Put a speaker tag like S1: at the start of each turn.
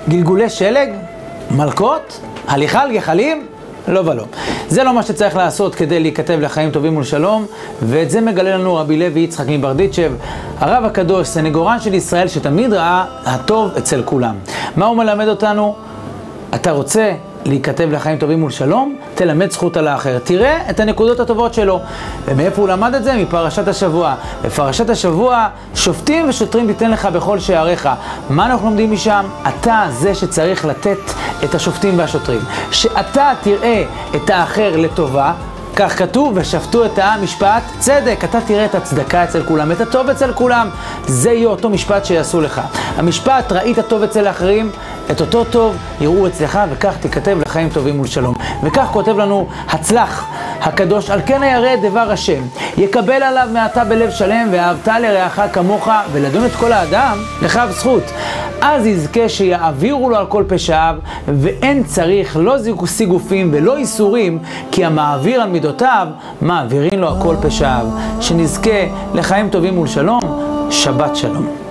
S1: גלגולי שלג? מלכות? הליכה על גחלים? לא ולא. זה לא מה שצריך לעשות כדי להיכתב לחיים טובים ולשלום, ואת זה מגלה לנו רבי לוי יצחק מברדיצ'ב, הרב הקדוש, סנגורן של ישראל, שתמיד ראה הטוב אצל כולם. מה הוא מלמד אותנו? אתה רוצה להיכתב לחיים טובים ולשלום? תלמד זכות על האחר. תראה את הנקודות הטובות שלו. ומאיפה הוא למד את זה? מפרשת השבוע. בפרשת השבוע, שופטים ושוטרים תיתן לך בכל שעריך. מה אנחנו לומדים משם? אתה זה שצריך לתת את השופטים והשוטרים. שאתה תראה את האחר לטובה, כך כתוב, ושפטו את העם משפט צדק. אתה תראה את הצדקה אצל כולם, את הטוב אצל כולם. זה יהיה אותו משפט שיעשו לך. המשפט, ראית טוב אצל האחרים, את אותו טוב יראו אצלך, וכך תיכתב לחיים טובים ולשלום. וכך כותב לנו הצלח הקדוש, על כן הירא דבר השם, יקבל עליו מעתה בלב שלם, ואהבת לרעך כמוך, ולדון את כל האדם לכף זכות. אז יזכה שיעבירו לו על כל פשעיו, ואין צריך לא סיגופים ולא איסורים, כי המעביר על מידותיו מעבירים לו על כל פשעיו. שנזכה לחיים טובים ולשלום. שבת שלום.